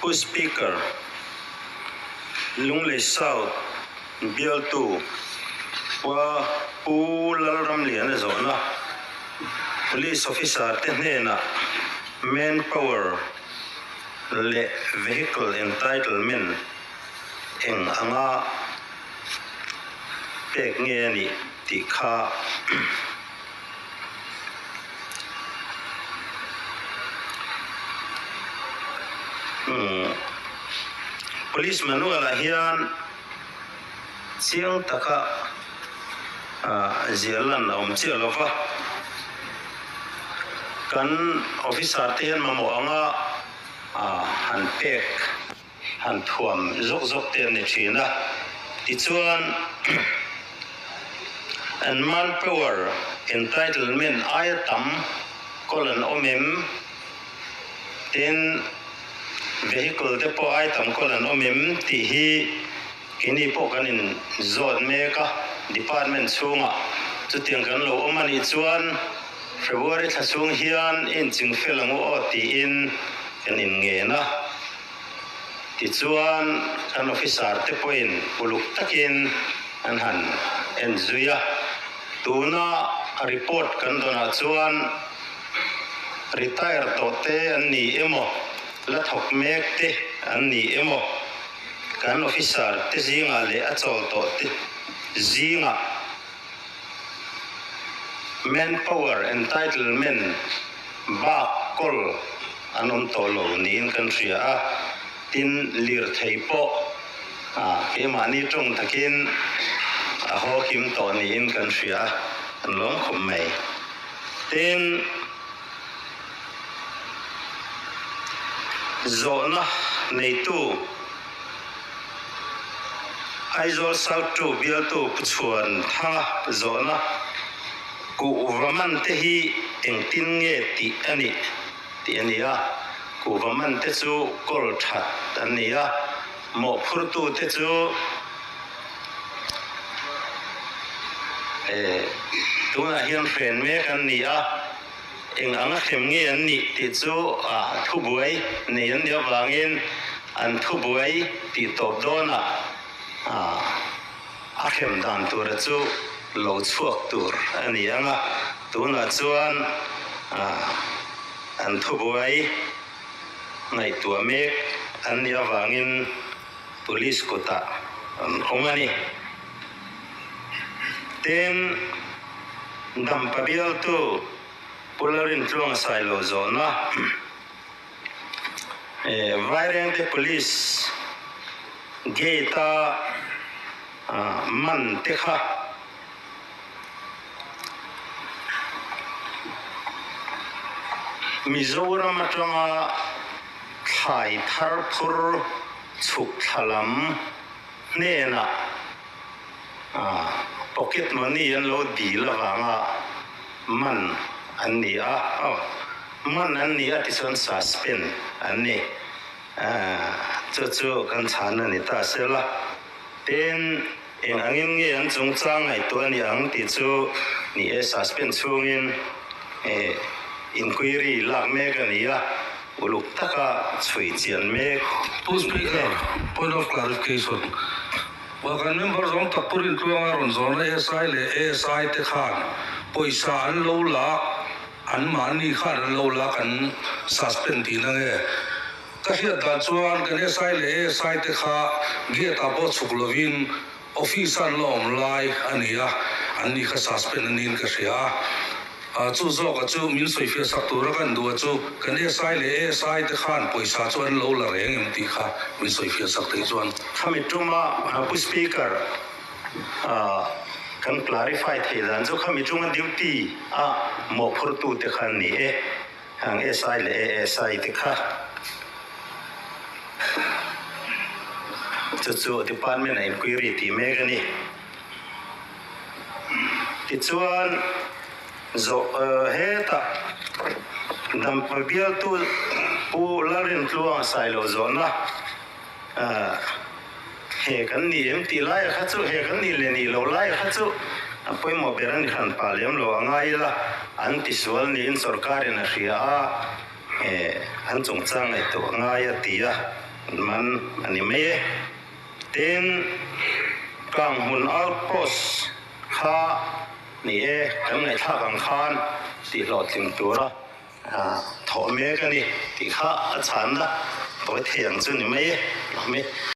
pu speaker lung le south bial tu wa pu lalram lian zo na police officer te na manpower le vehicle entitlement eng anga pek nge ni ti kha police manual hian chiang taka zialan om chialowa kan officer te hian mamo anga han pek han thuam zok te ni thina ti chuan and manpower entitlement ayatam kolan omem ten vehicle te po item kolan omem ti hi kini po kanin zone meka department chunga chutiang kan lo omani chuan February thasung hian in chingfelangu oti in kanin nge na ti chuan kan officer te poin puluk takin an han enzuya tuna report kan dona chuan retire to te an ni emo la thok mek te an ni emo kan officer te zinga le achol to te zinga manpower entitlement ba kol anom to lo ni in country a tin lir theipo ke mani tong takin a ho kim to ni in country a an long khom mai tin zona nei tu aizol south to bial tu puchuan tha zona ku vaman te hi eng tin nge ti ani a ku vaman te chu kol that ani a mo phurtu te chu tuna hian friend me kan ni a eng anga khem nge an ni ti chu thu buai nei an dia wangin an thu buai ti top dona a khem dan tur chu lo chuak tur ani anga tuna chuan an thu buai ngai tua mek an dia wangin police kota an omani ten dam pabial tu pularin tlong silo zona vaireng de police gate man te kha Mizoram atanga thai thar phur chuk thalam nena pocket money an lo di lawanga man anni man anni a tison suspend anni chu kan chana ni ta sela ten eng angin nge an chung chang ai to ani ang ti chu ni e suspend chungin inquiry lak me ka ni a uluk taka chui chian me to speaker point of clarification wa kan member zong tapurin tuanga ron zona SI le ASI te khan poisa an lo la an mani khan an lo la kan suspend ti na nge ka hia da chuan kan SI le ASI te kha ge ta bo chuklovin office an lom lai ania an ni kha suspend anin ka sia chu zo ka chu min soi fe sak tur kan du chu kan SI le ASI te khan poisa chuan lo la reng em ti kha min soi fe sak te chuan khami tuma pu speaker kan clarify the dan zo khami tunga duty mo phurtu te khan ni hang SI le ASI te kha chu department inquiry ti me gani ti chuan zo heta dam pabial tu pu larin tluang silo zona he kan ni em ti lai kha chu he kan ni le ni lo lai kha chu apoi mo beran khan palem lo angai la an ti sual ni in sarkar na ria an chung chang ai to ngai atia มันอันนี้ไม่เต้นกลางหุ่นอัลโพสข้านี่ทั้งในท่ากังคานที่หลอดถึงตัวละถอเมกันนี่ที่ข้าฉันละตัวเทียงซึ่งนี่ไม่